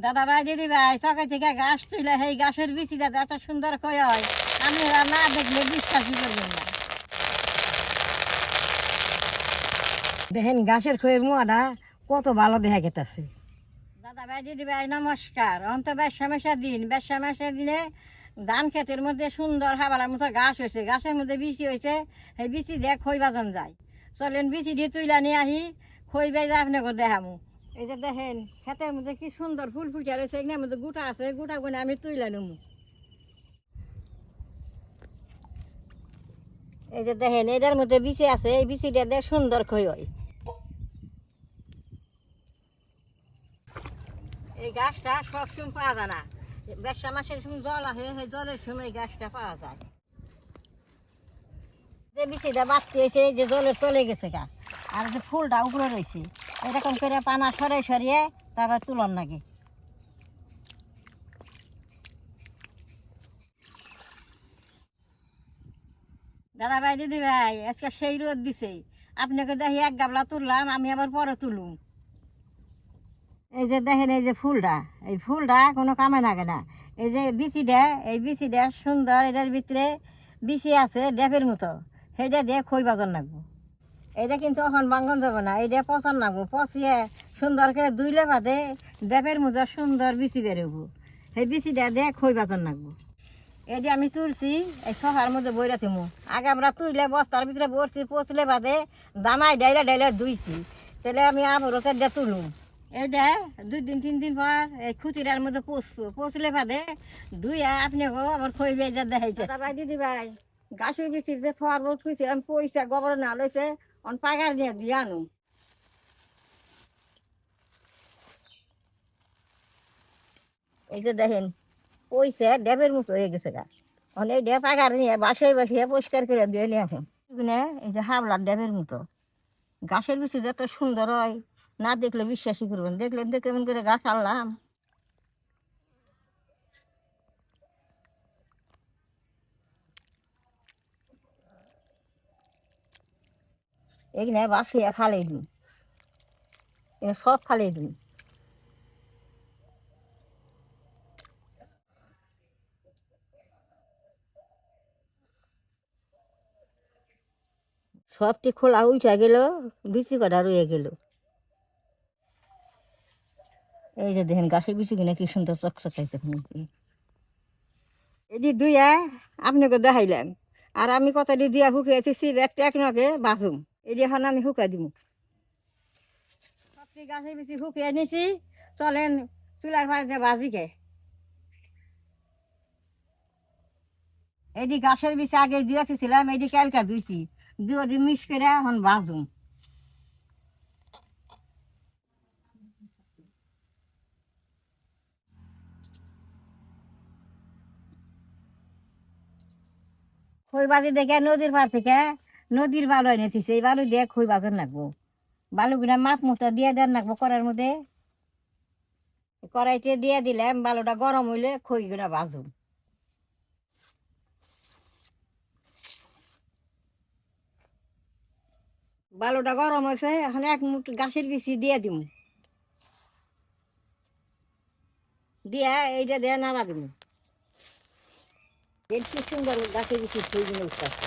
দাদা ভাই দিদি ভাই সকাল থেকে গাছ তুলে সেই গাছের বিচিটা এত সুন্দর কই হয় আপনারা না দেখলে বিশ্বাসই করবেন না। দেখেন গাছের খয়ের মোয়াটা কত ভালো দেখা গেতেছে। দাদা ভাই দিদি ভাই নমস্কার। অন্ত বেশা দিন দিনে ধান ক্ষেতের মধ্যে সুন্দর হাবালার মতো গাছ হয়েছে, গাছের মধ্যে বিচি হয়েছে, সেই বিচি দিয়ে খই বাজন যায়। চলেন বিচি দিয়ে তুইলা নিয়ে আহি খই বাজা আপনাকে দেখামু। এই যে দেখেন ক্ষেতের মধ্যে কি সুন্দর ফুল ফুটে রয়েছে, এখানের মধ্যে গুটা আছে, গুটা গুনে আমি তুইলা নেবো। এই যে দেখেন এটার মধ্যে বিচি আছে, এই বিচিটা দিয়ে সুন্দর খই হয়। এই গাছটা সবসময় পাওয়া যায় না, বেশা মাসের সময় জল আছে, সেই জলের সময় গাছটা পাওয়া যায়। যে বিচিটা বাড়তি হয়েছে যে জলে চলে গেছে গা, আর যে ফুলটা উপরে রয়েছে এরকম করে পানা সরে সরিয়ে তারপর তুলন লাগে। দাদা ভাই দিদি ভাই আজকে সেই রোদ দিছে, আপনাকে দেখি এক গাবলা তুললাম, আমি আবার পরে তুলুম। এই যে দেখেন এই যে ফুলটা, এই ফুলটা কোনো কামে লাগে না। এই যে বিচিটা, এই বিচিটা সুন্দর, এটার ভিতরে বিচি আছে ডেপের মতো, সেইটা দিয়ে খই বাজন লাগবো। এইটা কিন্তু এখন বাঙ্গন যাবো না, এইটা পচান লাগবো, পচিয়ে সুন্দর করে দুইলে বাদে ডেপের মতো সুন্দর বিচি বেরোবো, সেই বিচিটা দিয়ে খই বাজন লাগবো। এই যে আমি তুলছি এই সহার মধ্যে বইরা থিমু, আগে আমরা তুইলে বস্তার ভিতরে বসছি, পচলে বাদে দামাই ডাইলা ডাইলা ধুইছি, তাহলে আমি আবারও চারটা তুলুম। এই দে 2 দিন 3 দিন পর এই খুঁতিটার মধ্যে পচবো, পচলে বাদে ধুইয়া আপনাকেও আবার খই বেজা দেখাইতে। ভাই দিদি ভাই গাছের বেশি যে থর বোধ খুঁজছি আমি পয়সা গোবর না লইছে অন পাগার নিয়ে দিয়ে আনুম। এই যে দেখেন পয়সা ডেবের মতো হয়ে গেছে গা, অনেক ডেব পাগার নিয়ে বাসায় বাসিয়ে পরিষ্কার করে দিয়ে নিয়ে আসেন। এই যে হাবলার ডেবের মতো গাছের বেশি যত সুন্দর হয়, না দেখলে বিশ্বাসই করবেন, দেখলেন তো কেমন করে গাছ আনলাম। এখানে বাসিয়া ফালাই দিন, সব ফালাই দিন। সবটি খোলা উঠা গেল, বিচি কটা রয়ে গেল। এই যে দেখেন গাছের বিচি কিনা কি সুন্দর চকচকাইছে। এটি দুইয়া আপনাকে দেখাইলাম, আর আমি কতটি দিয়া শুকিয়েছি একটা এক নকে বাজুম, এটি এখন আমি শুকাই দিব। সবটি গাছের বিচি শুকিয়ে নিছি, চলেন চুলার পাড়িতে বাজিকে। এটি গাছের বিচি আগে দিয়ে থুছিলাম, এটি কালকা ধুইছি, দুটি মিক্স করে এখন বাজুম। খই বাজি দেখে নদীর পাড় থেকে নদীর বালু এনেছি, এই বালু দিয়ে খই বাজার লাগবো। বালুগুলা মাপ মতো দিয়ে দেন লাগবো কড়াইয়ের মধ্যে, কড়াইতে দিয়ে দিলাম, বালুটা গরম হইলে খইগুলা বাজুম। বালুটা গরম হয়েছে, এখন এক মুঠ গাছের বিচি দিয়ে দিব, দিয়া এইটা দিয়ে নাড়া দিব। কি সুন্দর গাছের বিচি খইগুলো উঠতেছে।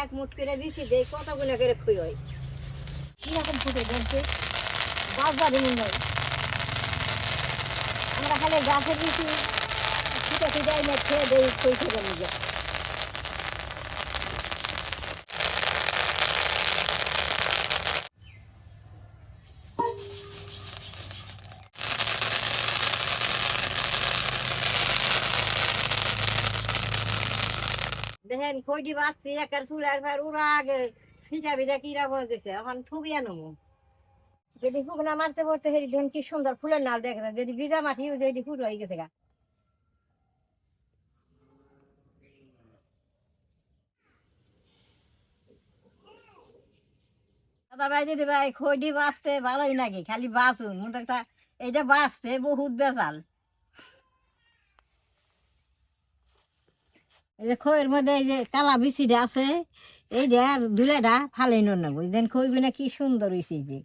এক মুঠ করে দিছি, দেই কতগুলো করে খুই হয়, কিরকম ফুটে দেখছে বাজারে মনে হয়। আমরা খালি গাছের দিছি ফুটে ফুটে এনে খেয়ে দেই, খই থেকে নিজে। দেখেন খইটি বাঁচছি একের চুলার ভার উড়া আগে ছিটা বিটা কিরা বলে গেছে, এখন থুবিয়া নেবো। যদি শুকনা মারতে পড়ছে সেটি দেখেন কি সুন্দর ফুলের নাল দেখা যায়, যদি ভিজা মাটি যেটি ফুল হয়ে গেছে গা। দাদা ভাই দিদি ভাই খৈডি বাঁচতে ভালোই নাকি, খালি বাঁচুন মনে একটা এইটা বাঁচতে বহুত বেজাল। এই যে খইয়ের মধ্যে এই যে কালা বিচিটা আছে, এইটা আর দুলেটা ফালাই নেবো, যেন খইবি না কি সুন্দর হয়েছে যে।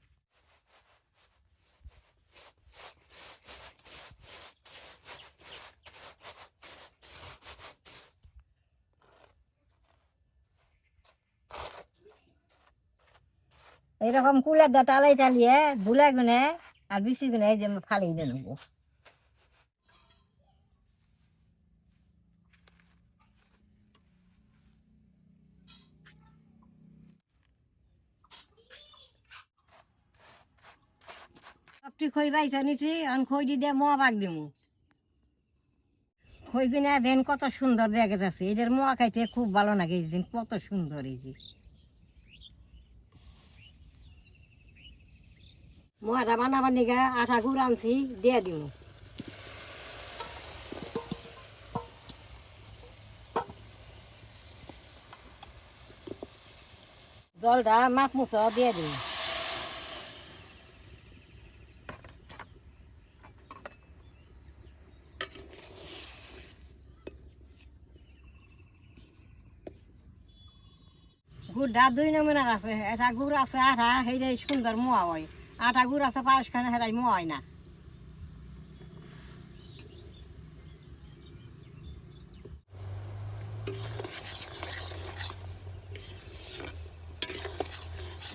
এইরকম কুলের দা টালাই টালিয়ে ধুলে গুনে আর বিচি গুনে এই যে ফালাই নেবো। সবটি খই বাইছা নিছি, এখন খই দিয়ে মোয়া পাক দিমু। খই কিনা দেন কত সুন্দর দেখা যাচ্ছে, এটার মোয়া খাইতে খুব ভালো লাগে, এই দিন কত সুন্দর এই যে মোয়াটা বানাবার নিগা আটা গুড় আনছি দিয়ে দিমু। জলটা মাপ মতো দিয়ে দিই। গুড়টা দুই নমুনার আছে, এটা গুড় আছে আঠা, সেইটাই সুন্দর মোয়া হয়। আটা গুড় আছে পায়েস খানে, সেটাই মোয়া হয় না।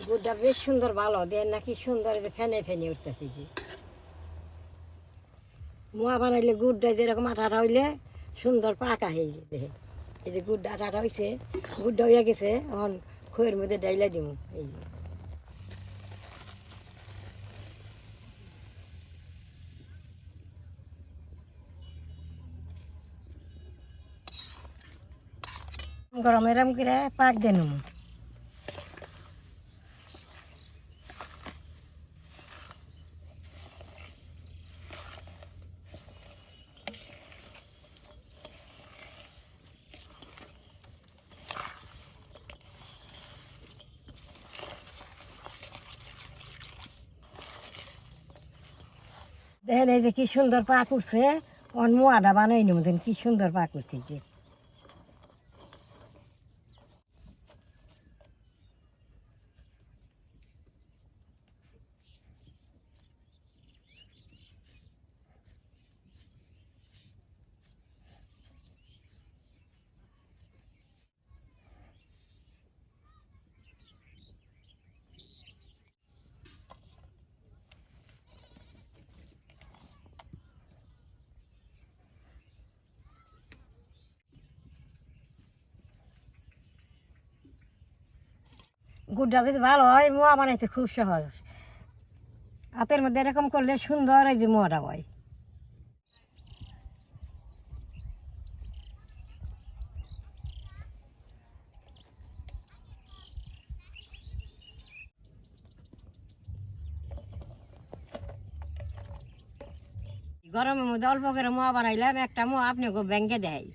গুড়টা বেশ সুন্দর ভালো দেন নাকি সুন্দর, এই যে ফেনে ফেনে উঠতেছে যে মোয়া বানাইলে গুড়টা যেরকম আঠাটা হইলে সুন্দর পাকা হয়ে যায় দেখে। এই যে গুড়টা আঠাটা হয়েছে, গুড়টা হইয়া গেছে, এখন খইয়ের মধ্যে ডাইলা দিব। এই যে গরম এরম করে পাক দিয়ে নেব। দেখেন এই যে কি সুন্দর পাক উঠছে, অন মোয়াটা বানাই নেব, দেখেন কি সুন্দর পাক উঠছে যে। গুড়টা যদি ভালো হয় মোয়া বানাইছে খুব সহজ, হাতের মধ্যে এরকম করলে সুন্দর এই যে মোয়াটা হয়। গরমের মধ্যে অল্প করে মোয়া বানাইলাম, একটা মোয়া আপনাকে ব্যাংকে দেয়।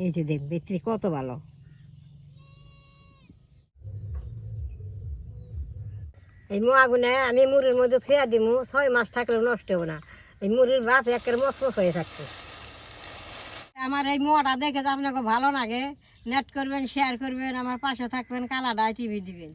এই যে দেখ বেত্রী কত ভালো। এই মোয়াগুনে আমি মুড়ির মধ্যে খেয়া দিমু, 6 মাস থাকলেও নষ্ট হবে না। এই মুড়ির ভাত একের মসমস হয়ে থাকছে। আমার এই মোয়াটা দেখে তো আপনাকে ভালো লাগে, নেট করবেন, শেয়ার করবেন, আমার পাশে থাকবেন, কালাডায় টিভি দিবেন।